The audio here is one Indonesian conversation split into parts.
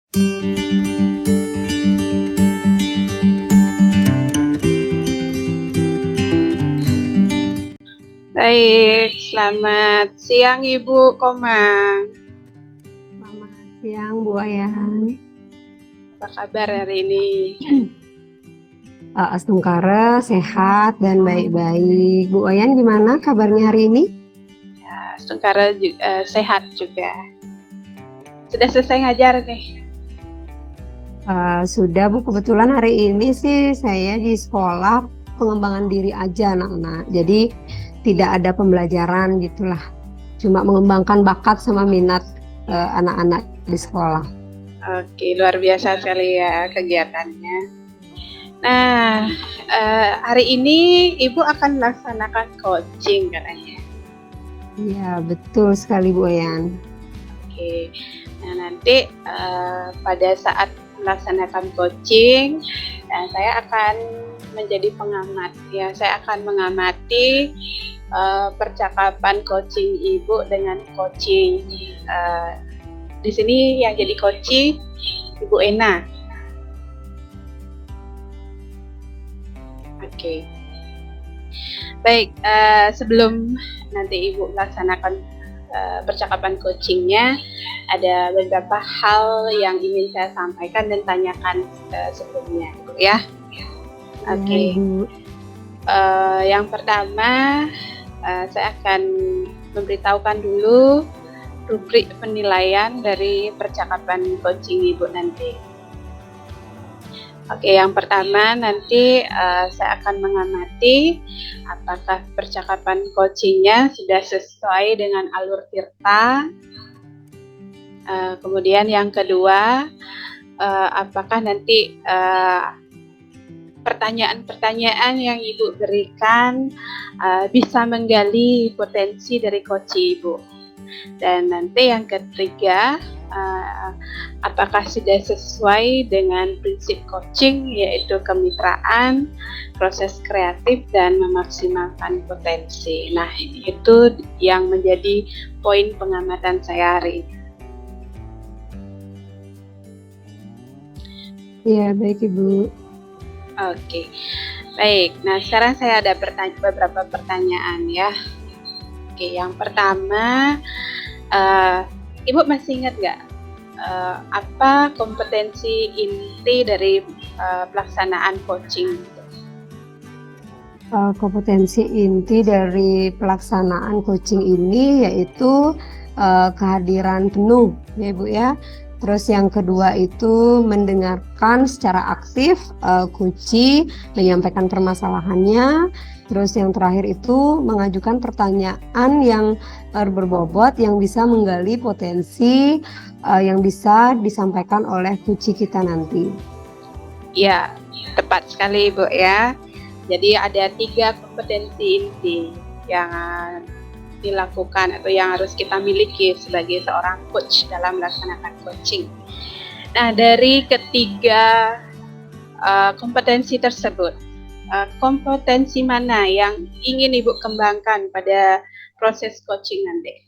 Baik, selamat siang Ibu Komang. Selamat siang Bu Ayan. Apa kabar hari ini? Astungkara, sehat dan baik-baik. Bu Ayan gimana kabarnya hari ini? Ya, Astungkara sehat juga. Sudah selesai ngajar nih? Sudah Bu, kebetulan hari ini sih saya di sekolah pengembangan diri aja anak-anak. Jadi tidak ada pembelajaran gitulah. Cuma mengembangkan bakat sama minat anak-anak di sekolah. Oke, luar biasa sekali ya kegiatannya. Nah, hari ini Ibu akan melaksanakan coaching katanya. Iya, betul sekali Bu Ayan. Oke, nah nanti pada saat melaksanakan coaching, saya akan menjadi pengamat ya. Saya akan mengamati percakapan coaching Ibu dengan coaching di sini yang jadi coaching Ibu Ena. Oke. Baik, sebelum nanti Ibu melaksanakan percakapan coachingnya, ada beberapa hal yang ingin saya sampaikan dan tanyakan sebelumnya, Ibu ya. Oke. Yang pertama, saya akan memberitahukan dulu rubrik penilaian dari percakapan coaching Ibu nanti. Oke, yang pertama nanti saya akan mengamati apakah percakapan coachingnya sudah sesuai dengan alur Tirta. Kemudian yang kedua, apakah nanti pertanyaan-pertanyaan yang Ibu berikan bisa menggali potensi dari coach Ibu. Dan nanti yang ketiga, apakah sudah sesuai dengan prinsip coaching, yaitu kemitraan, proses kreatif, dan memaksimalkan potensi. Nah, itu yang menjadi poin pengamatan saya hari ini. Ya, baik Ibu. Oke, baik. Nah, sekarang saya ada beberapa pertanyaan ya. Oke, yang pertama, Ibu masih ingat nggak apa kompetensi inti dari pelaksanaan coaching? Kompetensi inti dari pelaksanaan coaching ini yaitu kehadiran penuh ya Bu ya. Terus yang kedua itu mendengarkan secara aktif coach menyampaikan permasalahannya. Terus yang terakhir itu mengajukan pertanyaan yang berbobot yang bisa menggali potensi yang bisa disampaikan oleh coach kita nanti. Ya, tepat sekali Ibu ya. Jadi ada 3 kompetensi inti yang dilakukan atau yang harus kita miliki sebagai seorang coach dalam melaksanakan coaching. Nah, dari ketiga kompetensi tersebut, kompetensi mana yang ingin Ibu kembangkan pada proses coaching nanti?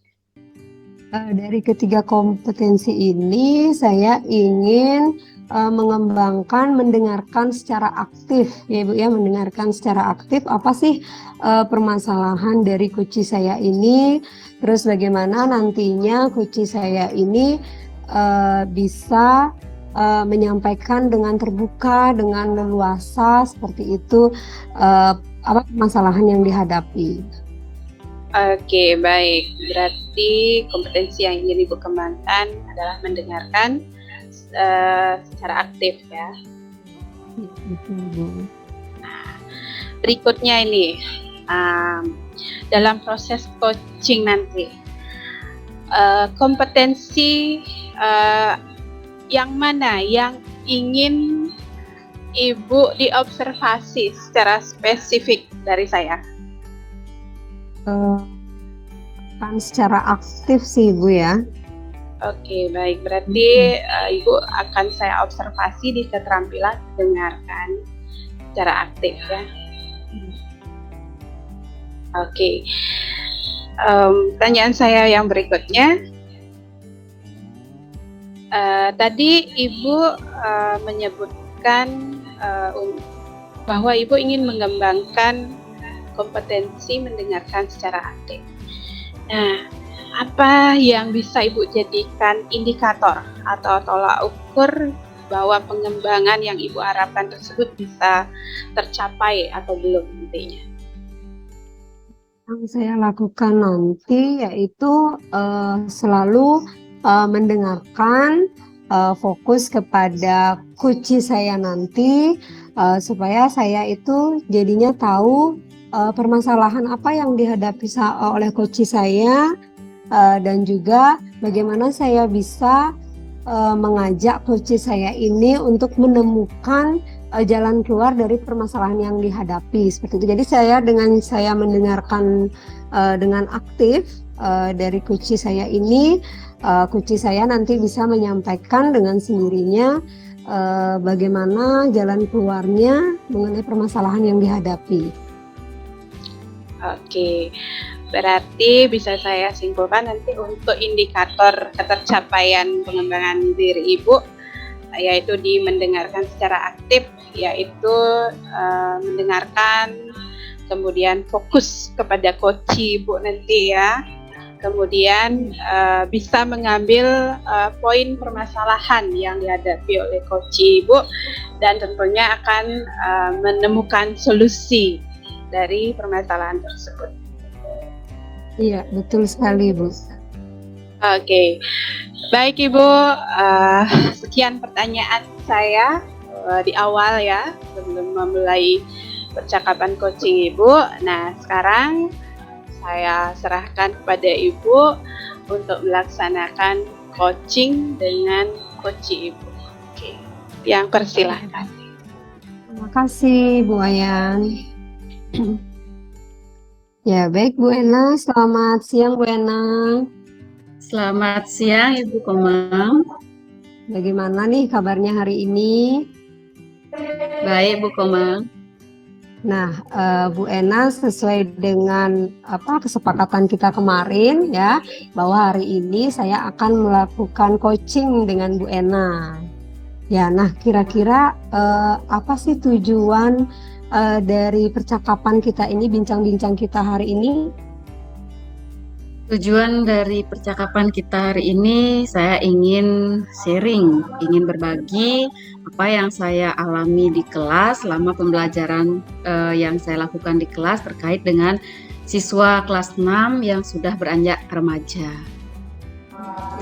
Dari ketiga kompetensi ini saya ingin mengembangkan mendengarkan secara aktif ya Ibu ya, mendengarkan secara aktif apa sih permasalahan dari coach saya ini, terus bagaimana nantinya coach saya ini bisa menyampaikan dengan terbuka, dengan leluasa seperti itu apa permasalahan yang dihadapi. Oke, baik. Berarti kompetensi yang ingin Ibu kembangkan adalah mendengarkan secara aktif ya. Nah, berikutnya ini dalam proses coaching nanti, kompetensi yang mana yang ingin Ibu diobservasi secara spesifik dari saya? Kan secara aktif sih Ibu ya. Oke, baik. Berarti Ibu akan saya observasi di keterampilan mendengarkan secara aktif ya. Oke. Pertanyaan saya yang berikutnya, Tadi Ibu menyebutkan bahwa Ibu ingin mengembangkan kompetensi mendengarkan secara aktif. Nah, apa yang bisa Ibu jadikan indikator atau tolak ukur bahwa pengembangan yang Ibu harapkan tersebut bisa tercapai atau belum nantinya? Yang saya lakukan nanti yaitu selalu mendengarkan, fokus kepada kunci saya nanti, supaya saya itu jadinya tahu permasalahan apa yang dihadapi oleh kunci saya, dan juga bagaimana saya bisa mengajak kunci saya ini untuk menemukan jalan keluar dari permasalahan yang dihadapi seperti itu. Jadi dengan saya mendengarkan dengan aktif dari kunci saya ini, kunci saya nanti bisa menyampaikan dengan sendirinya bagaimana jalan keluarnya mengenai permasalahan yang dihadapi. Oke, berarti bisa saya simpulkan nanti untuk indikator ketercapaian pengembangan diri Ibu, yaitu di mendengarkan secara aktif, yaitu mendengarkan, kemudian fokus kepada coach Ibu nanti ya, kemudian bisa mengambil poin permasalahan yang dihadapi oleh coach Ibu, dan tentunya akan menemukan solusi dari permasalahan tersebut. Iya, betul sekali, Bu. Oke, baik Ibu, sekian pertanyaan saya di awal ya, sebelum memulai percakapan coaching Ibu. Nah, sekarang saya serahkan kepada Ibu untuk melaksanakan coaching dengan coach Ibu. Oke, yang persilahkan. Terima kasih, Bu Ayan. Ya, baik Bu Ena, selamat siang Bu Ena. Selamat siang Ibu Komang. Bagaimana nih kabarnya hari ini? Baik Bu Komang. Nah, Bu Ena sesuai dengan kesepakatan kita kemarin ya, bahwa hari ini saya akan melakukan coaching dengan Bu Ena. Ya, nah kira-kira apa sih tujuan dari percakapan kita ini, bincang-bincang kita hari ini? Tujuan dari percakapan kita hari ini, saya ingin sharing, ingin berbagi apa yang saya alami di kelas selama pembelajaran yang saya lakukan di kelas terkait dengan siswa kelas 6 yang sudah beranjak remaja.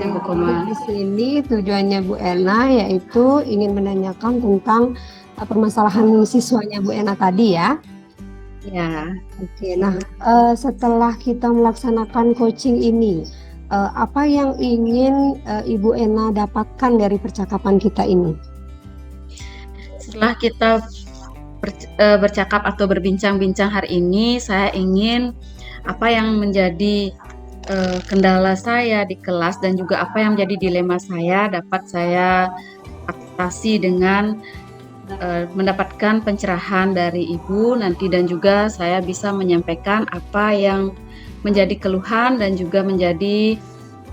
Bu Komang. Di sini tujuannya Bu Ena yaitu ingin menanyakan tentang permasalahan siswanya Bu Ena tadi ya. Ya. Oke, nah setelah kita melaksanakan coaching ini, apa yang ingin Ibu Ena dapatkan dari percakapan kita ini? Setelah kita bercakap atau berbincang-bincang hari ini, saya ingin apa yang menjadi kendala saya di kelas dan juga apa yang menjadi dilema saya dapat saya atasi dengan mendapatkan pencerahan dari Ibu nanti, dan juga saya bisa menyampaikan apa yang menjadi keluhan dan juga menjadi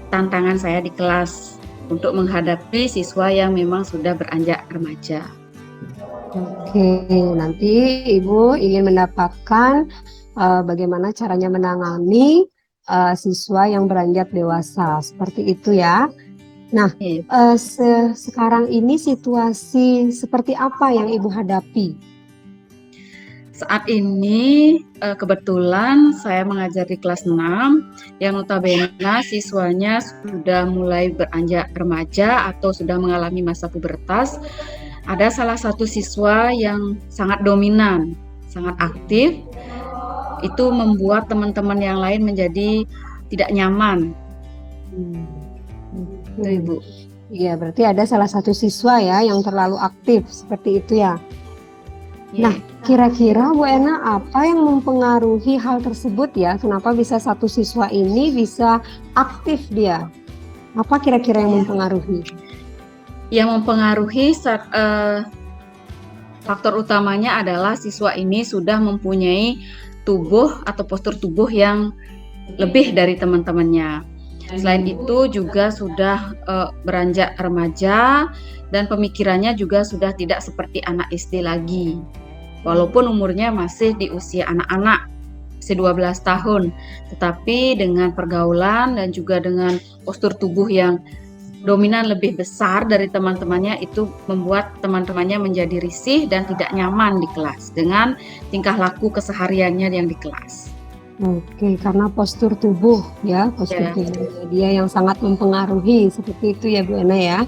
tantangan saya di kelas untuk menghadapi siswa yang memang sudah beranjak remaja. Oke, nanti Ibu ingin mendapatkan bagaimana caranya menangani siswa yang beranjak dewasa, seperti itu ya. Nah, sekarang ini situasi seperti apa yang Ibu hadapi? Saat ini kebetulan saya mengajar di kelas 6 yang notabene siswanya sudah mulai beranjak remaja atau sudah mengalami masa pubertas. Ada salah satu siswa yang sangat dominan, sangat aktif. Itu membuat teman-teman yang lain menjadi tidak nyaman. Itu Ibu. Iya, berarti ada salah satu siswa ya yang terlalu aktif seperti itu ya. Nah, kira-kira Bu Ena apa yang mempengaruhi hal tersebut ya? Kenapa bisa satu siswa ini bisa aktif dia? Apa kira-kira yang mempengaruhi? Yang mempengaruhi faktor utamanya adalah siswa ini sudah mempunyai tubuh atau postur tubuh yang lebih dari teman-temannya. Selain itu juga sudah beranjak remaja dan pemikirannya juga sudah tidak seperti anak SD lagi. Walaupun umurnya masih di usia anak-anak, masih 12 tahun, tetapi dengan pergaulan dan juga dengan postur tubuh yang dominan lebih besar dari teman-temannya itu membuat teman-temannya menjadi risih dan tidak nyaman di kelas dengan tingkah laku kesehariannya yang di kelas. Oke, karena postur tubuh ya, postur Ya. tubuhnya dia yang sangat mempengaruhi seperti itu ya Bu Ena ya.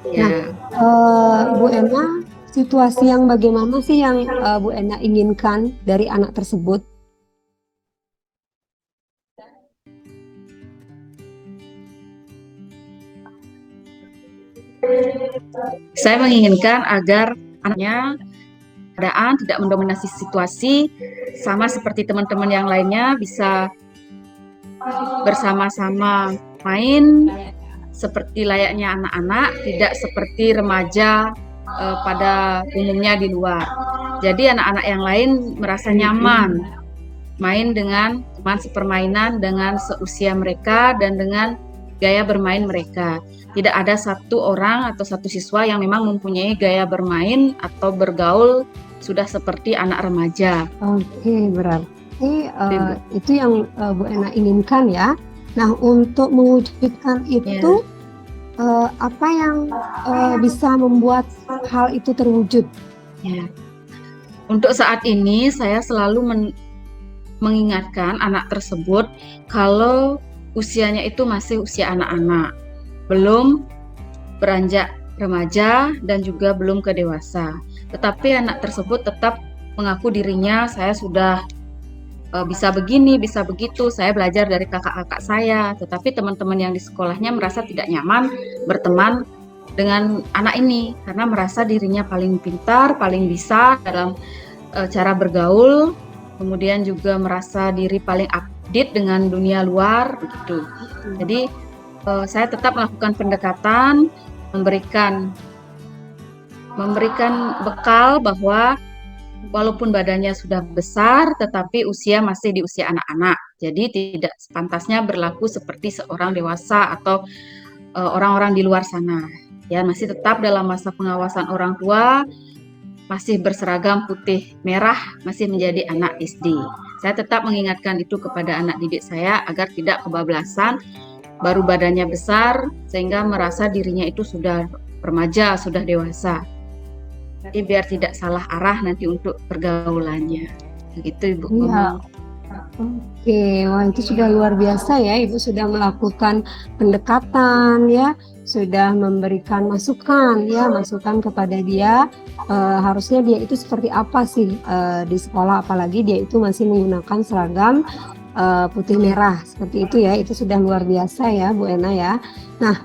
Ya. Bu Ena, situasi yang bagaimana sih yang Bu Ena inginkan dari anak tersebut? Saya menginginkan agar anaknya keadaan tidak mendominasi situasi, sama seperti teman-teman yang lainnya bisa bersama-sama main seperti layaknya anak-anak, tidak seperti remaja pada umumnya di luar. Jadi anak-anak yang lain merasa nyaman main dengan teman sepermainan dengan seusia mereka dan dengan gaya bermain mereka. Tidak ada satu orang atau satu siswa yang memang mempunyai gaya bermain atau bergaul sudah seperti anak remaja. Oke, berarti itu yang Bu Ena inginkan ya. Nah, untuk mewujudkan itu, apa yang bisa membuat hal itu terwujud? Ya. Untuk saat ini saya selalu mengingatkan anak tersebut kalau usianya itu masih usia anak-anak, belum beranjak remaja dan juga belum ke dewasa. Tetapi anak tersebut tetap mengaku dirinya, saya sudah bisa begini, bisa begitu, saya belajar dari kakak-kakak saya. Tetapi teman-teman yang di sekolahnya merasa tidak nyaman berteman dengan anak ini karena merasa dirinya paling pintar, paling bisa dalam cara bergaul, kemudian juga merasa diri paling update dengan dunia luar begitu. Jadi saya tetap melakukan pendekatan, memberikan bekal bahwa walaupun badannya sudah besar tetapi usia masih di usia anak-anak. Jadi tidak sepantasnya berlaku seperti seorang dewasa atau orang-orang di luar sana. Ya, masih tetap dalam masa pengawasan orang tua, masih berseragam putih merah, masih menjadi anak SD. Saya tetap mengingatkan itu kepada anak didik saya agar tidak kebablasan, baru badannya besar sehingga merasa dirinya itu sudah remaja, sudah dewasa. Jadi biar tidak salah arah nanti untuk pergaulannya. Begitu Ibu. Iya. Oke, wah itu sudah luar biasa ya, Ibu sudah melakukan pendekatan ya, sudah memberikan masukan ya, masukan kepada dia, harusnya dia itu seperti apa sih di sekolah, apalagi dia itu masih menggunakan seragam putih merah seperti itu ya, itu sudah luar biasa ya Bu Ena ya. Nah,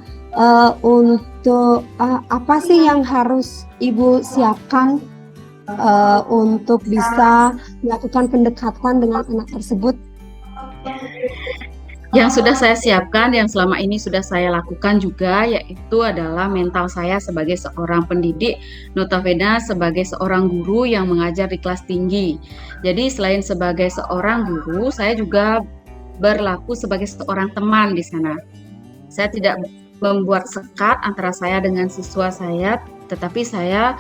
untuk apa sih yang harus Ibu siapkan untuk bisa melakukan pendekatan dengan anak tersebut? Yang sudah saya siapkan, yang selama ini sudah saya lakukan juga, yaitu adalah mental saya sebagai seorang pendidik, notabene sebagai seorang guru yang mengajar di kelas tinggi. Jadi selain sebagai seorang guru, saya juga berlaku sebagai seorang teman di sana. Saya tidak membuat sekat antara saya dengan siswa saya, tetapi saya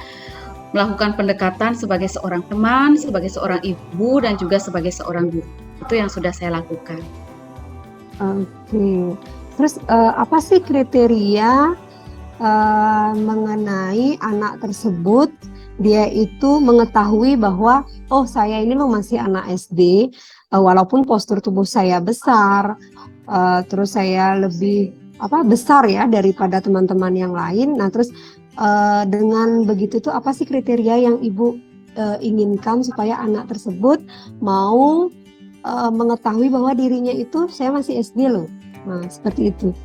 melakukan pendekatan sebagai seorang teman, sebagai seorang ibu, dan juga sebagai seorang guru. Itu yang sudah saya lakukan. Oke. Terus apa sih kriteria mengenai anak tersebut dia itu mengetahui bahwa oh saya ini loh masih anak SD, walaupun postur tubuh saya besar, terus saya lebih besar ya daripada teman-teman yang lain. Nah terus dengan begitu tuh apa sih kriteria yang Ibu inginkan supaya anak tersebut mau mengetahui bahwa dirinya itu saya masih SD loh. Nah, seperti itu.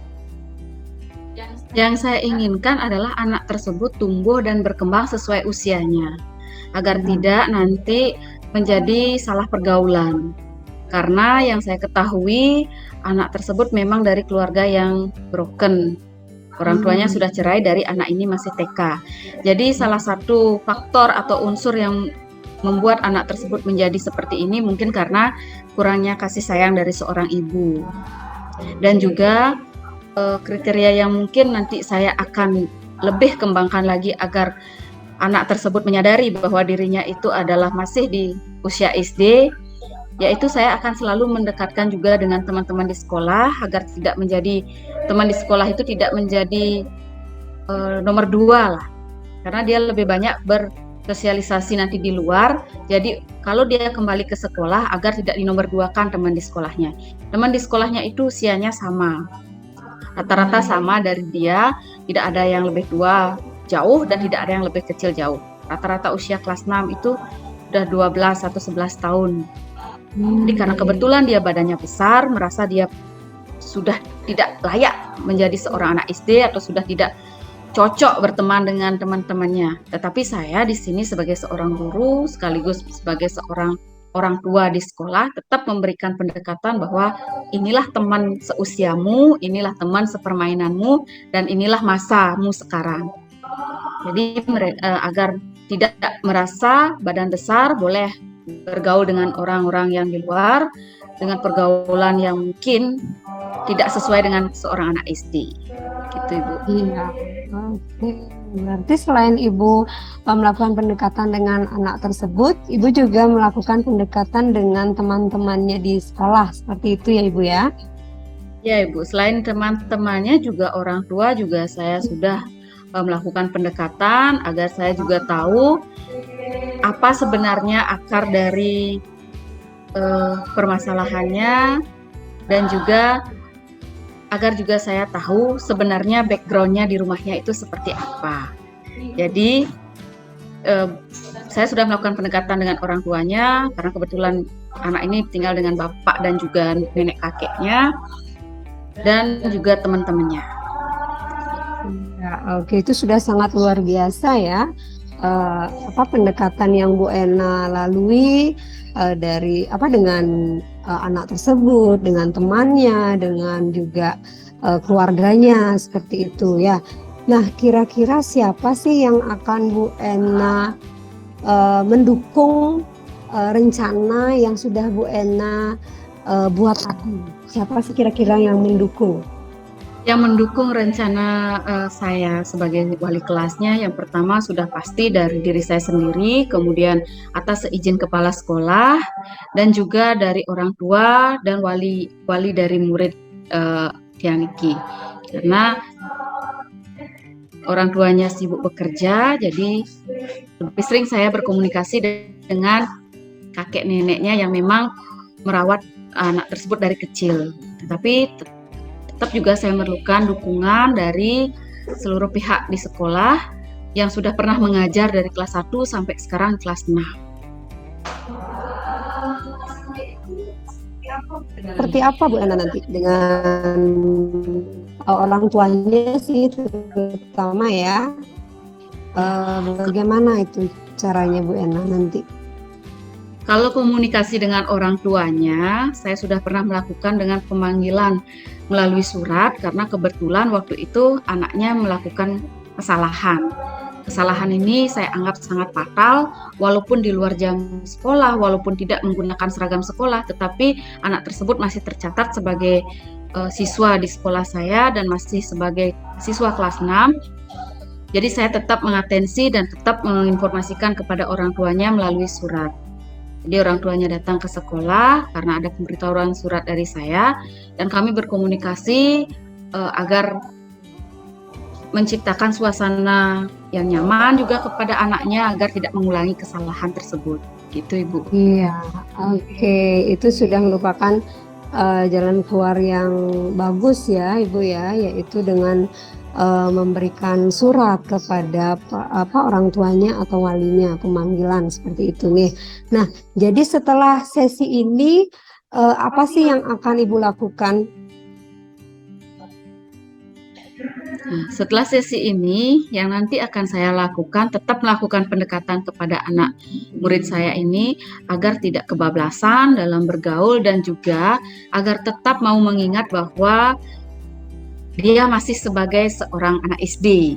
Yang saya inginkan adalah anak tersebut tumbuh dan berkembang sesuai usianya, agar tidak nanti menjadi salah pergaulan. Karena yang saya ketahui anak tersebut memang dari keluarga yang broken. Orang tuanya sudah cerai dari anak ini masih TK. Jadi salah satu faktor atau unsur yang membuat anak tersebut menjadi seperti ini mungkin karena kurangnya kasih sayang dari seorang ibu. Dan juga kriteria yang mungkin nanti saya akan lebih kembangkan lagi agar anak tersebut menyadari bahwa dirinya itu adalah masih di usia SD, yaitu saya akan selalu mendekatkan juga dengan teman-teman di sekolah agar tidak menjadi teman di sekolah itu tidak menjadi nomor dua lah, karena dia lebih banyak bersosialisasi nanti di luar. Jadi kalau dia kembali ke sekolah agar tidak dinomor duakan teman di sekolahnya. Teman di sekolahnya itu usianya sama, rata-rata sama dari dia, tidak ada yang lebih tua jauh dan tidak ada yang lebih kecil jauh. Rata-rata usia kelas 6 itu udah 12 atau 11 tahun. Jadi karena kebetulan dia badannya besar, merasa dia sudah tidak layak menjadi seorang anak SD atau sudah tidak cocok berteman dengan teman-temannya. Tetapi saya di sini sebagai seorang guru sekaligus sebagai seorang orang tua di sekolah tetap memberikan pendekatan bahwa inilah teman seusiamu, inilah teman sepermainanmu, dan inilah masamu sekarang. Jadi agar tidak merasa badan besar boleh bergaul dengan orang-orang yang di luar dengan pergaulan yang mungkin tidak sesuai dengan seorang anak SD. Gitu, Ibu. Iya. Oke. Berarti selain Ibu melakukan pendekatan dengan anak tersebut, Ibu juga melakukan pendekatan dengan teman-temannya di sekolah. Seperti itu ya, Ibu ya? Ya, Ibu. Selain teman-temannya juga orang tua juga saya sudah melakukan pendekatan agar saya juga tahu apa sebenarnya akar dari permasalahannya, dan juga agar juga saya tahu sebenarnya backgroundnya di rumahnya itu seperti apa. Jadi saya sudah melakukan pendekatan dengan orang tuanya karena kebetulan anak ini tinggal dengan bapak dan juga nenek kakeknya dan juga teman-temannya. Ya, oke, itu sudah sangat luar biasa ya. Pendekatan yang Bu Ena lalui dengan anak tersebut, dengan temannya, dengan juga keluarganya, seperti itu ya. Nah, kira-kira siapa sih yang akan Bu Ena mendukung rencana yang sudah Bu Ena buat tadi? Siapa sih kira-kira yang mendukung? Yang mendukung rencana saya sebagai wali kelasnya, yang pertama sudah pasti dari diri saya sendiri, kemudian atas seizin kepala sekolah, dan juga dari orang tua dan wali dari murid Tianiki. Karena orang tuanya sibuk bekerja, jadi lebih sering saya berkomunikasi dengan kakek neneknya yang memang merawat anak tersebut dari kecil. Tetapi tetap juga saya memerlukan dukungan dari seluruh pihak di sekolah yang sudah pernah mengajar dari kelas 1 sampai sekarang kelas 6. Seperti apa Bu Ena nanti dengan orang tuanya sih terutama ya? Bagaimana itu caranya Bu Ena nanti? Kalau komunikasi dengan orang tuanya, saya sudah pernah melakukan dengan pemanggilan melalui surat karena kebetulan waktu itu anaknya melakukan kesalahan. Kesalahan ini saya anggap sangat fatal, walaupun di luar jam sekolah, walaupun tidak menggunakan seragam sekolah, tetapi anak tersebut masih tercatat sebagai siswa di sekolah saya dan masih sebagai siswa kelas 6. Jadi saya tetap mengatensi dan tetap menginformasikan kepada orang tuanya melalui surat. Jadi orang tuanya datang ke sekolah karena ada pemberitahuan surat dari saya, dan kami berkomunikasi agar menciptakan suasana yang nyaman juga kepada anaknya agar tidak mengulangi kesalahan tersebut. Gitu, Ibu. Iya, oke. Itu sudah merupakan jalan keluar yang bagus ya, Ibu ya, yaitu dengan memberikan surat kepada orang tuanya atau walinya, pemanggilan seperti itu nih. Nah, jadi setelah sesi ini apa sih yang akan Ibu lakukan? Nah, setelah sesi ini, yang nanti akan saya lakukan, tetap melakukan pendekatan kepada anak murid saya ini agar tidak kebablasan dalam bergaul dan juga agar tetap mau mengingat bahwa dia masih sebagai seorang anak SD.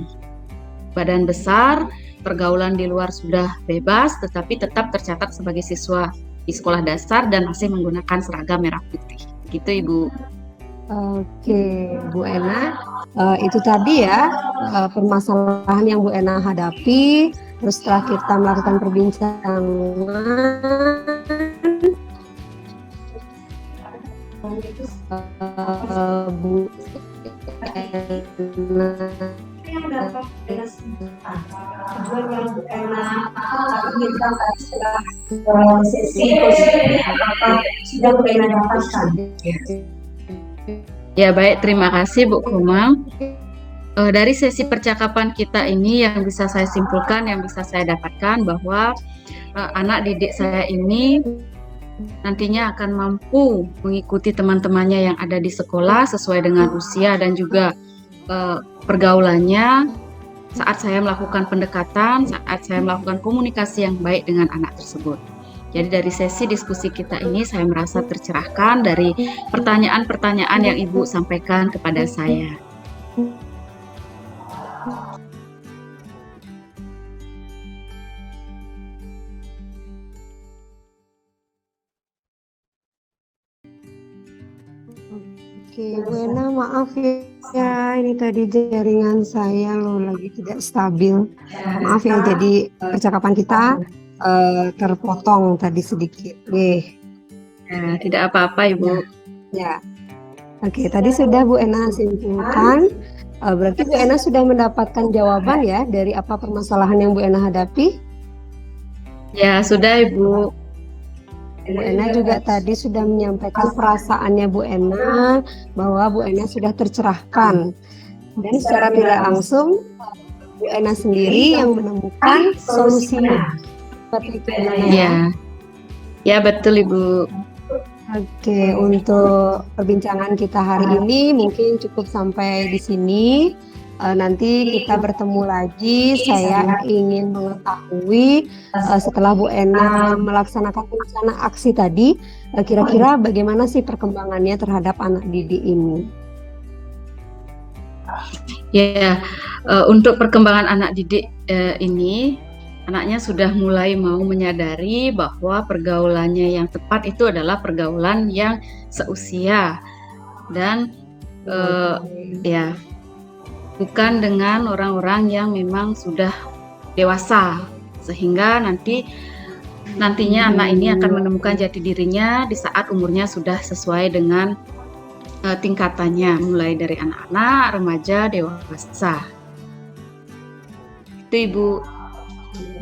Badan besar, pergaulan di luar sudah bebas, tetapi tetap tercatat sebagai siswa di sekolah dasar dan masih menggunakan seragam merah putih. Gitu, Ibu. Oke, Bu Ena, itu tadi ya permasalahan yang Bu Ena hadapi. Terus setelah kita melakukan perbincangan, Bu Ena yang dapat Ena simpulkan. Tujuan yang Bu Ena inginkan tadi setelah sesi ini apa sudah Bu Ena dapatkan? Ya baik, terima kasih Bu Komang. Dari sesi percakapan kita ini yang bisa saya simpulkan, yang bisa saya dapatkan bahwa anak didik saya ini nantinya akan mampu mengikuti teman-temannya yang ada di sekolah sesuai dengan usia dan juga pergaulannya saat saya melakukan pendekatan, saat saya melakukan komunikasi yang baik dengan anak tersebut. Jadi dari sesi diskusi kita ini saya merasa tercerahkan dari pertanyaan-pertanyaan yang Ibu sampaikan kepada saya. Oke, Bu Ena, maaf ya, ini tadi jaringan saya loh lagi tidak stabil. Maaf ya, jadi percakapan kita terpotong tadi sedikit. Tidak apa-apa Ibu. Ya, oke, tadi sudah Bu Ena simpulkan. Berarti Bu Ena sudah mendapatkan jawaban ya dari apa permasalahan yang Bu Ena hadapi? Ya, sudah Ibu. Bu Ena juga tadi sudah menyampaikan perasaannya Bu Ena bahwa Bu Ena sudah tercerahkan. Dan secara tidak langsung Bu Ena sendiri yang menemukan solusinya. Seperti itu ya. Ya, betul Ibu. Oke, untuk perbincangan kita hari ini mungkin cukup sampai di sini. Nanti kita bertemu lagi. Saya ingin mengetahui setelah Bu Ena melaksanakan rencana aksi tadi, kira-kira bagaimana sih perkembangannya terhadap anak didik ini? Ya, untuk perkembangan anak didik ini, anaknya sudah mulai mau menyadari bahwa pergaulannya yang tepat itu adalah pergaulan yang seusia dan ya bukan dengan orang-orang yang memang sudah dewasa, sehingga nantinya anak ini akan menemukan jati dirinya di saat umurnya sudah sesuai dengan tingkatannya, mulai dari anak-anak, remaja, dewasa. Itu Ibu.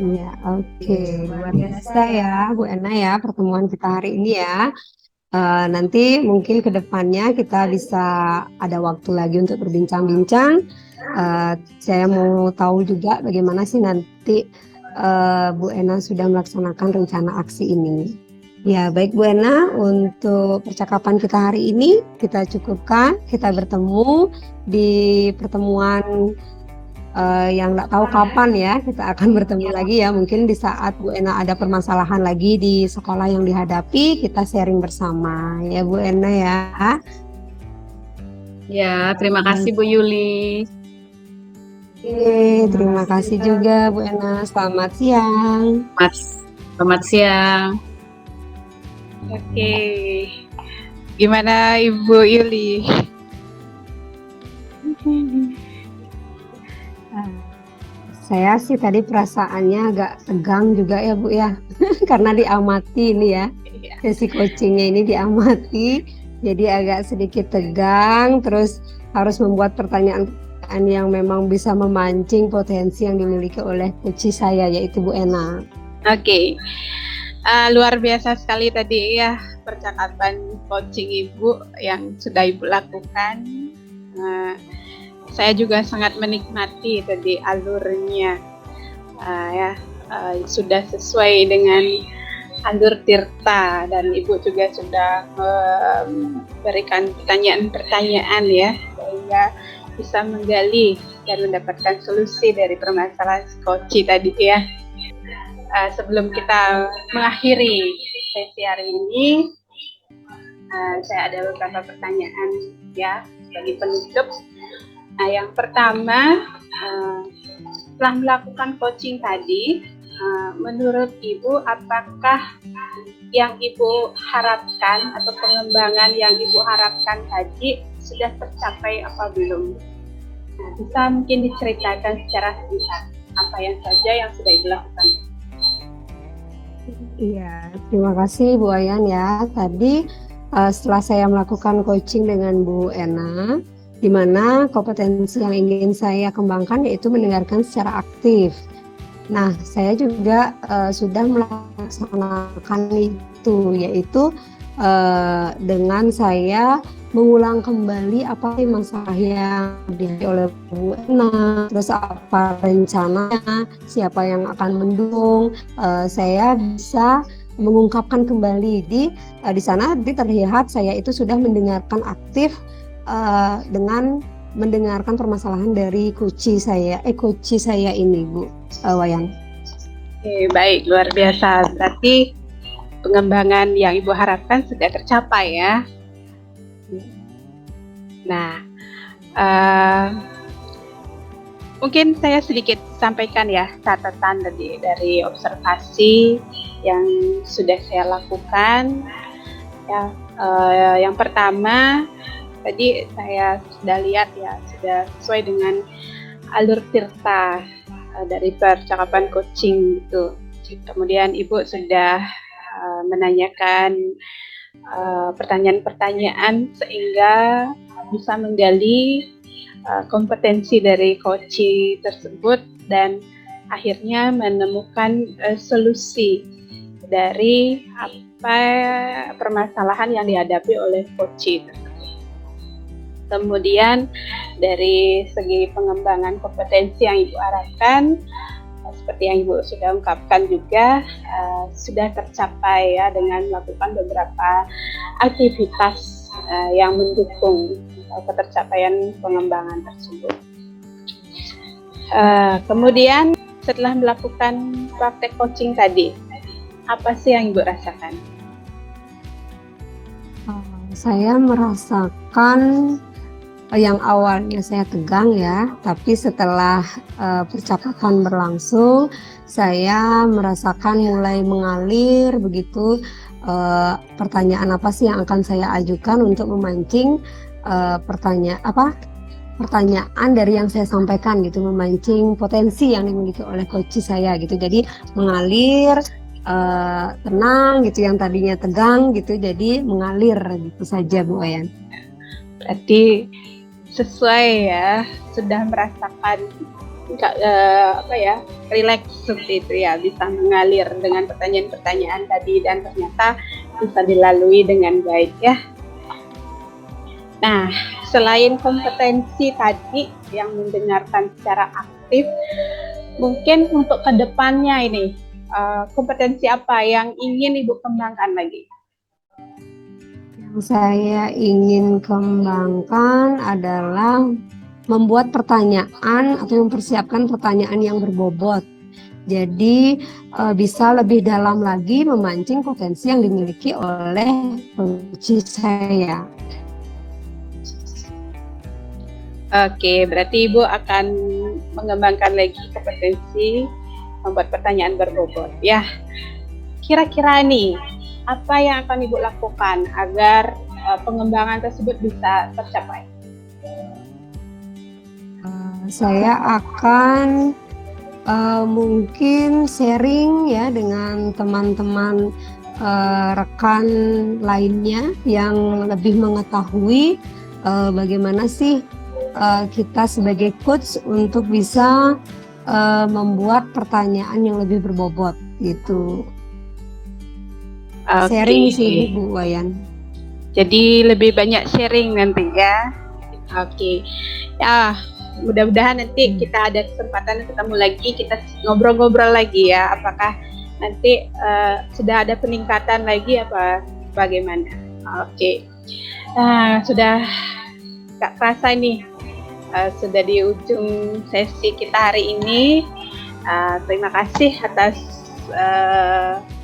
Ya, oke, luar biasa ya Bu Ena ya pertemuan kita hari ini ya. Nanti mungkin ke depannya kita bisa ada waktu lagi untuk berbincang-bincang. Saya mau tahu juga bagaimana sih nanti Bu Ena sudah melaksanakan rencana aksi ini. Ya, baik Bu Ena, untuk percakapan kita hari ini kita cukupkan. Kita bertemu di pertemuan yang nggak tahu kapan ya, kita akan bertemu lagi ya. Mungkin di saat Bu Ena ada permasalahan lagi di sekolah yang dihadapi, kita sharing bersama ya Bu Ena ya. Ya, terima kasih Bu Yuli. Oke, terima kasih juga Bu Ena. Selamat siang. Selamat siang. Oke, gimana Ibu Yuli? Saya sih tadi perasaannya agak tegang juga ya Bu ya, karena diamati ini ya, sesi coachingnya ini diamati, jadi agak sedikit tegang, terus harus membuat pertanyaan-pertanyaan yang memang bisa memancing potensi yang dimiliki oleh coach saya, yaitu Bu Ena. Oke. Luar biasa sekali tadi ya percakapan coaching Ibu yang sudah Ibu lakukan. Saya juga sangat menikmati tadi alurnya, sudah sesuai dengan alur Tirta, dan Ibu juga sudah memberikan pertanyaan-pertanyaan ya, sehingga bisa menggali dan mendapatkan solusi dari permasalahan coaching tadi ya. Sebelum kita mengakhiri sesi hari ini, saya ada beberapa pertanyaan ya sebagai penutup. Yang pertama, setelah melakukan coaching tadi, menurut Ibu apakah yang Ibu harapkan atau pengembangan yang Ibu harapkan tadi sudah tercapai apa belum. Nah, bisa mungkin diceritakan secara singkat apa yang saja yang sudah Ibu lakukan. Iya, terima kasih Bu Ayan ya. Tadi setelah saya melakukan coaching dengan Bu Ena, di mana kompetensi yang ingin saya kembangkan yaitu mendengarkan secara aktif. Nah, saya juga sudah melaksanakan itu, yaitu dengan saya mengulang kembali apa sih masalah yang dihadapi oleh Bu Ena, terus apa rencananya, siapa yang akan mendukung. Saya bisa mengungkapkan kembali di sana terlihat saya itu sudah mendengarkan aktif dengan mendengarkan permasalahan dari coach saya ini, Bu Wayan. Oke, baik, luar biasa. Berarti pengembangan yang Ibu harapkan sudah tercapai ya. Nah, mungkin saya sedikit sampaikan ya catatan dari observasi yang sudah saya lakukan. Ya, yang pertama tadi saya sudah lihat ya, sudah sesuai dengan alur Tirta dari percakapan coaching itu. Kemudian Ibu sudah menanyakan pertanyaan-pertanyaan sehingga bisa menggali kompetensi dari coach tersebut dan akhirnya menemukan solusi dari apa permasalahan yang dihadapi oleh coach tersebut. Kemudian dari segi pengembangan kompetensi yang Ibu harapkan, seperti yang Ibu sudah ungkapkan juga, sudah tercapai ya dengan melakukan beberapa aktivitas yang mendukung ketercapaian pengembangan tersebut. Kemudian setelah melakukan praktek coaching tadi, apa sih yang Ibu rasakan? Saya merasakan yang awalnya saya tegang ya, tapi setelah percakapan berlangsung, saya merasakan mulai mengalir begitu. Pertanyaan apa sih yang akan saya ajukan untuk memancing pertanyaan dari yang saya sampaikan gitu, memancing potensi yang dimiliki oleh coach saya gitu. Jadi mengalir tenang gitu, yang tadinya tegang gitu jadi mengalir gitu saja Bu Ayan. Berarti sesuai ya, sudah merasakan relax seperti itu ya, bisa mengalir dengan pertanyaan-pertanyaan tadi dan ternyata bisa dilalui dengan baik ya. Nah, selain kompetensi tadi yang mendengarkan secara aktif, mungkin untuk kedepannya ini kompetensi apa yang ingin Ibu kembangkan lagi? Saya ingin kembangkan adalah membuat pertanyaan atau mempersiapkan pertanyaan yang berbobot. Jadi bisa lebih dalam lagi memancing potensi yang dimiliki oleh coach saya. Oke, berarti Ibu akan mengembangkan lagi kompetensi membuat pertanyaan berbobot. Ya, kira-kira nih, apa yang akan Ibu lakukan agar pengembangan tersebut bisa tercapai? Saya akan mungkin sharing ya dengan teman-teman rekan lainnya yang lebih mengetahui bagaimana sih kita sebagai coach untuk bisa membuat pertanyaan yang lebih berbobot gitu. Sharing sih Bu Wayan. Jadi lebih banyak sharing nanti ya. Oke. Ya, mudah-mudahan nanti kita ada kesempatan ketemu lagi, kita ngobrol-ngobrol lagi ya. Apakah nanti sudah ada peningkatan lagi apa bagaimana? Oke. Nah, sudah gak kerasa nih, sudah di ujung sesi kita hari ini. Terima kasih atas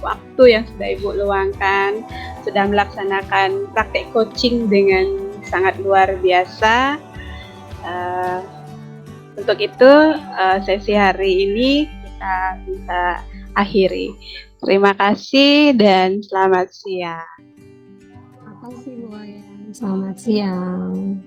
waktu yang sudah Ibu luangkan, sudah melaksanakan praktek coaching dengan sangat luar biasa. Untuk itu sesi hari ini kita bisa akhiri. Terima kasih dan selamat siang. Terima kasih Bu Wayan. Selamat siang.